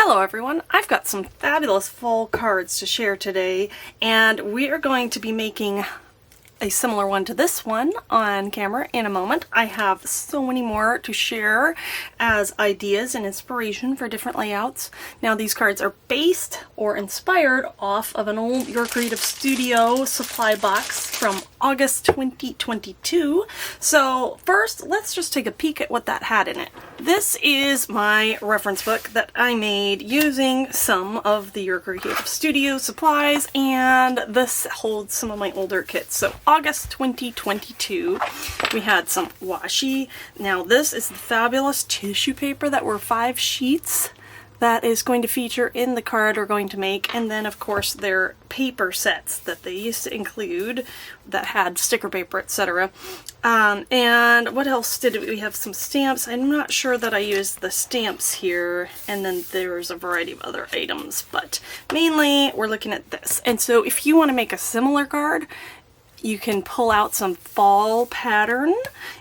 Hello everyone, I've got some fabulous fall cards to share today, and we are going to be making a similar one to this one on camera in a moment. I have so many more to share as ideas and inspiration for different layouts. Now these cards are based or inspired off of an old Your Creative Studio supply box from August 2022. So first, let's just take a peek at what that had in it. This is my reference book that I made using some of the Your Creative Studio supplies, and this holds some of my older kits. So August 2022, we had some washi. Now this is the fabulous tissue paper that were 5 sheets that is going to feature in the card we're going to make, and then of course their paper sets that they used to include that had sticker paper, etc. And what else did we have? Some stamps. I'm not sure that I used the stamps here, and then there's a variety of other items, but mainly we're looking at this. And so if you want to make a similar card, you can pull out some fall pattern.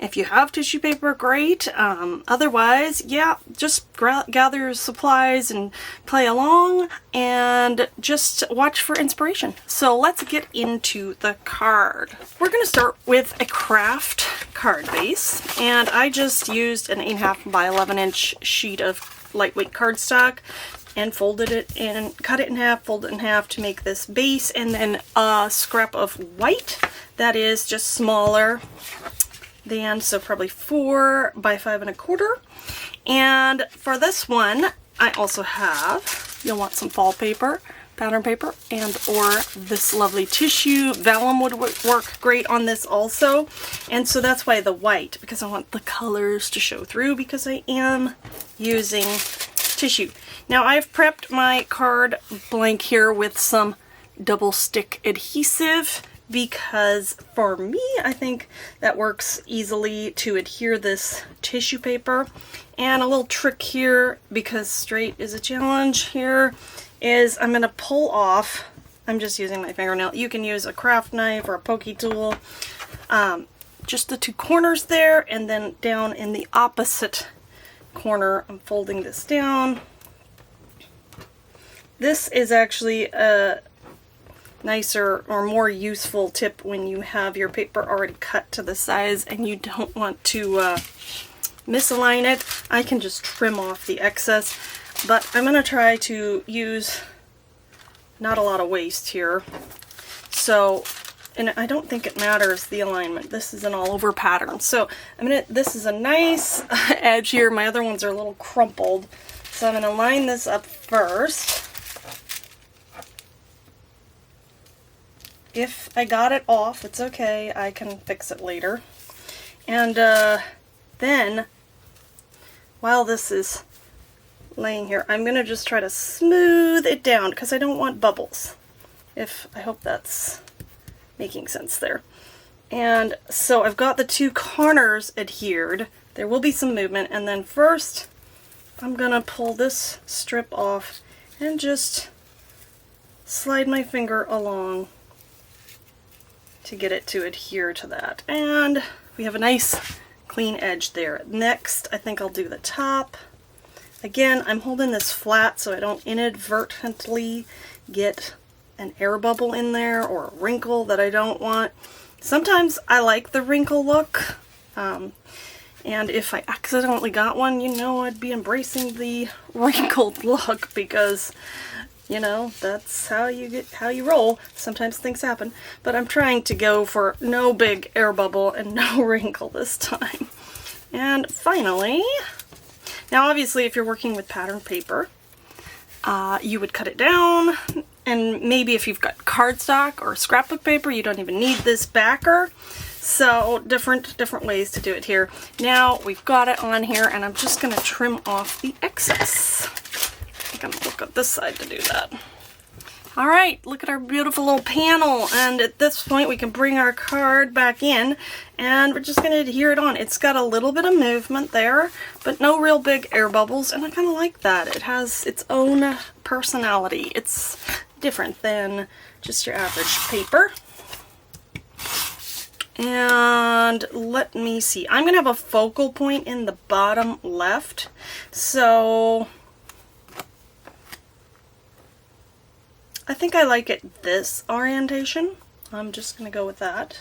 If you have tissue paper, great. Otherwise, yeah, just gather your supplies and play along and just watch for inspiration. So let's get into the card. We're going to start with a craft card base, and I just used an 8.5 by 11 inch sheet of lightweight cardstock and folded it and cut it in half, fold it in half to make this base, and then a scrap of white that is just smaller than, so probably 4 by 5.25. And for this one, I also have, you'll want some fall paper, pattern paper, and or this lovely tissue. Vellum would work great on this also. And so that's why the white, because I want the colors to show through, because I am using tissue. Now I've prepped my card blank here with some double stick adhesive, because for me, I think that works easily to adhere this tissue paper. And a little trick here, because straight is a challenge here, is I'm going to pull off, I'm just using my fingernail, you can use a craft knife or a pokey tool, just the 2 corners there, and then down in the opposite corner, I'm folding this down. This is actually a nicer or more useful tip when you have your paper already cut to the size and you don't want to misalign it. I can just trim off the excess, but I'm going to try to use not a lot of waste here. So, and I don't think it matters the alignment. This is an all over pattern. So this is a nice edge here. My other ones are a little crumpled. So I'm going to line this up first. If I got it off, it's okay. I can fix it later. And then, while this is laying here, I'm going to just try to smooth it down because I don't want bubbles. I hope that's making sense there. And so I've got the 2 corners adhered. There will be some movement, and then first I'm going to pull this strip off and just slide my finger along to get it to adhere to that. And we have a nice clean edge there. Next, I think I'll do the top. Again, I'm holding this flat so I don't inadvertently get an air bubble in there or a wrinkle that I don't want. Sometimes I like the wrinkle look, and if I accidentally got one, you know, I'd be embracing the wrinkled look, because you know, that's how you roll. Sometimes things happen, but I'm trying to go for no big air bubble and no wrinkle this time. And finally, now obviously if you're working with pattern paper, you would cut it down, and maybe if you've got cardstock or scrapbook paper, you don't even need this backer. So different ways to do it here. Now we've got it on here, and I'm just going to trim off the excess. I'm going to look at this side to do that. Alright, look at our beautiful little panel, and at this point we can bring our card back in, and we're just going to adhere it on. It's got a little bit of movement there, but no real big air bubbles, and I kind of like that. It has its own personality. It's different than just your average paper. And let me see. I'm going to have a focal point in the bottom left, so I think I like it this orientation. I'm just going to go with that.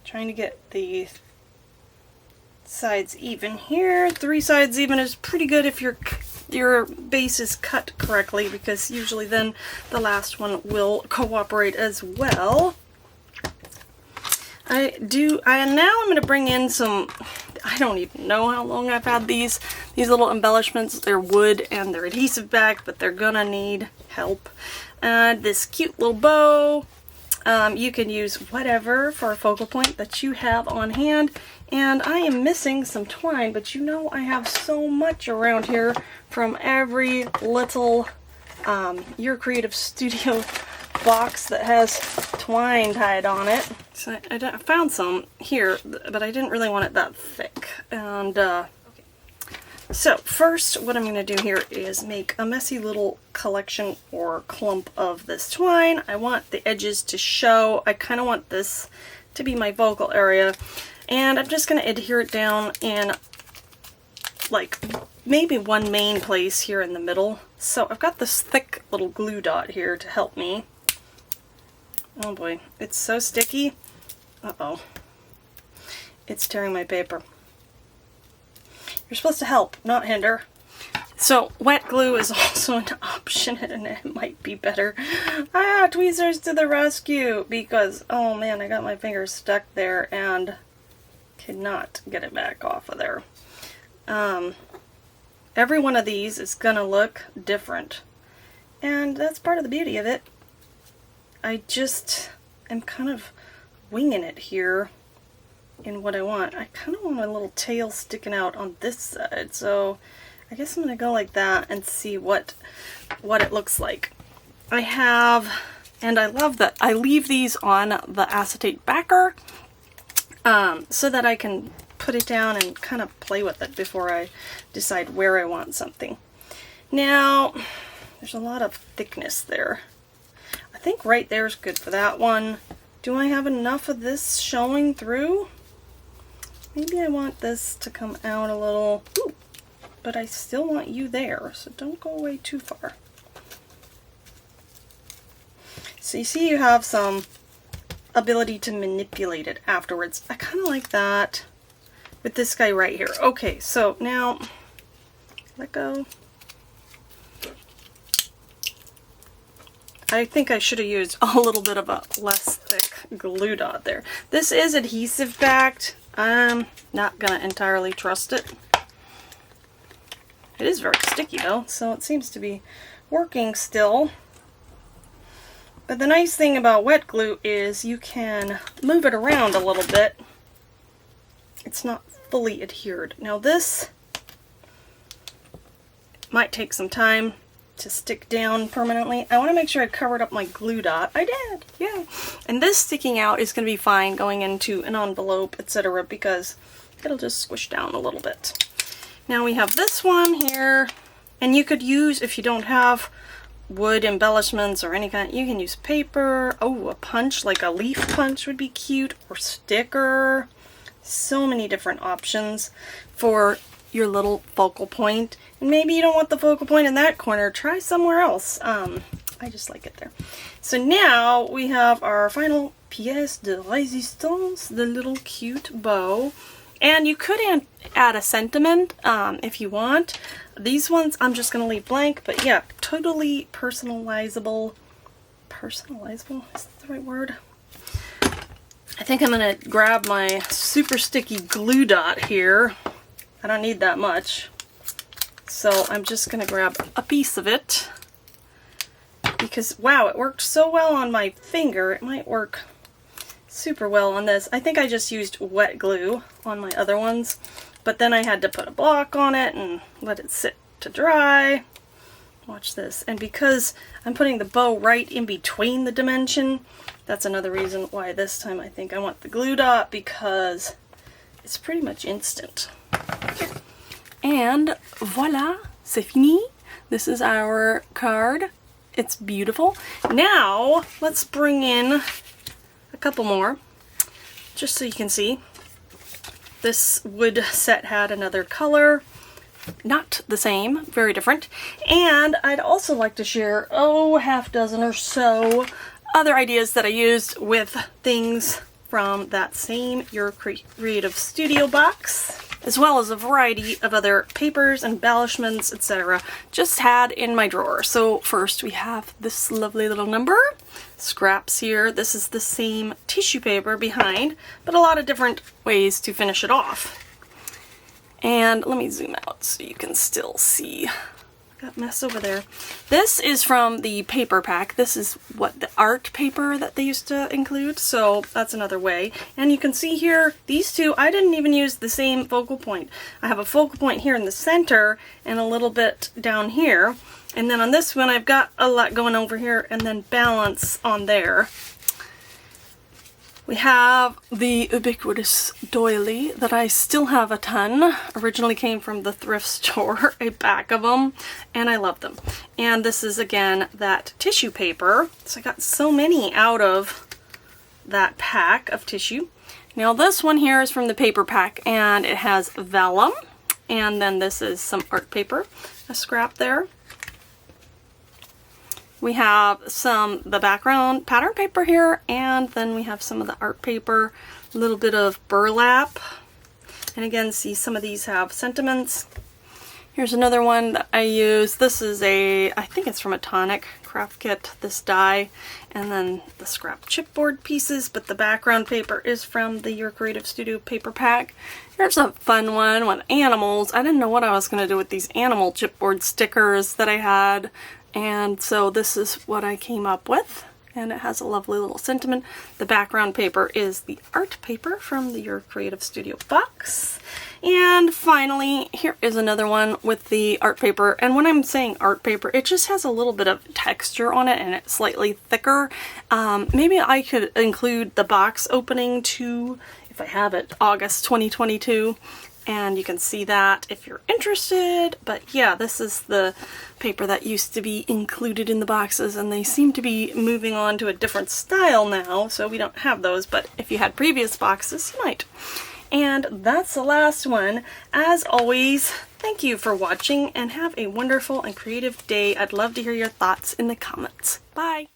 Trying to get the sides even here. 3 sides even is pretty good if your base is cut correctly, because usually then the last one will cooperate as well. Now I'm going to bring in some, I don't even know how long I've had these little embellishments. They're wood and they're adhesive back, but they're gonna need help. This cute little bow. You can use whatever for a focal point that you have on hand. And I am missing some twine, but you know I have so much around here from every little Your Creative Studio box that has twine tied on it. So I found some here, but I didn't really want it that thick. And so first what I'm going to do here is make a messy little collection or clump of this twine. I want the edges to show. I kind of want this to be my vocal area. And I'm just going to adhere it down in like maybe one main place here in the middle. So I've got this thick little glue dot here to help me. Oh boy, it's so sticky. Uh-oh. It's tearing my paper. You're supposed to help, not hinder. So wet glue is also an option, and it might be better. Tweezers to the rescue, because oh man, I got my fingers stuck there and cannot get it back off of there. Every one of these is gonna look different, and that's part of the beauty of it. I just am kind of winging it here in what I want. I kind of want my little tail sticking out on this side, so I guess I'm gonna go like that and see what it looks like. I have, and I love that I leave these on the acetate backer so that I can put it down and kind of play with it before I decide where I want something. Now, there's a lot of thickness there. I think right there is good for that one. Do I have enough of this showing through? Maybe I want this to come out a little. Ooh, but I still want you there, so don't go away too far. So you see you have some ability to manipulate it afterwards. I kind of like that with this guy right here. Okay, so now let go. I think I should have used a little bit of a less thick glue dot there. This is adhesive backed. I'm not gonna entirely trust it. It is very sticky though, so it seems to be working still. But the nice thing about wet glue is you can move it around a little bit. It's not fully adhered. Now this might take some time to stick down permanently. I want to make sure I covered up my glue dot. I did, yeah. And this sticking out is going to be fine going into an envelope, etc., because it'll just squish down a little bit. Now we have this one here, and you could use, if you don't have wood embellishments or any kind, you can use paper. Oh, a punch, like a leaf punch would be cute, or sticker. So many different options for your little focal point. And maybe you don't want the focal point in that corner, try somewhere else. I just like it there. So now we have our final pièce de résistance, the little cute bow. And you could add a sentiment if you want. These ones I'm just gonna leave blank, but yeah, totally personalizable. Personalizable, is that the right word? I think I'm gonna grab my super sticky glue dot here. I don't need that much. So I'm just gonna grab a piece of it because wow, it worked so well on my finger. It might work super well on this. I think I just used wet glue on my other ones, but then I had to put a block on it and let it sit to dry. Watch this. And because I'm putting the bow right in between the dimension, that's another reason why this time I think I want the glue dot, because it's pretty much instant. And voila, c'est fini. This is our card. It's beautiful. Now, let's bring in a couple more, just so you can see. This wood set had another color. not the same, very different. And I'd also like to share, half dozen or so other ideas that I used with things from that same Your Creative Studio box, as well as a variety of other papers, embellishments, etc. just had in my drawer. So first we have this lovely little number, scraps here. This is the same tissue paper behind, but a lot of different ways to finish it off. And let me zoom out so you can still see. Got mess over there. This is from the paper pack. This is what the art paper that they used to include, so that's another way. And you can see here, these two, I didn't even use the same focal point. I have a focal point here in the center and a little bit down here. And then on this one, I've got a lot going over here and then balance on there. We have the ubiquitous doily that I still have a ton. Originally came from the thrift store, a pack of them, and I love them. And this is again that tissue paper. So I got so many out of that pack of tissue. Now this one here is from the paper pack and it has vellum. And then this is some art paper, a scrap there. We have the background pattern paper here, and then we have some of the art paper, a little bit of burlap. And again, see some of these have sentiments. Here's another one that I use. This is I think it's from a Tonic craft kit, this die, and then the scrap chipboard pieces, but the background paper is from the Your Creative Studio paper pack. Here's a fun one with animals. I didn't know what I was going to do with these animal chipboard stickers that I had. And so this is what I came up with, and it has a lovely little sentiment. The background paper is the art paper from the Your Creative Studio box. And finally, here is another one with the art paper. And when I'm saying art paper, it just has a little bit of texture on it and it's slightly thicker. Maybe I could include the box opening to, if I have it, August 2022. And you can see that if you're interested. But yeah, this is the paper that used to be included in the boxes, and they seem to be moving on to a different style now, so we don't have those, but if you had previous boxes, you might. And that's the last one. As always, thank you for watching, and have a wonderful and creative day. I'd love to hear your thoughts in the comments. Bye!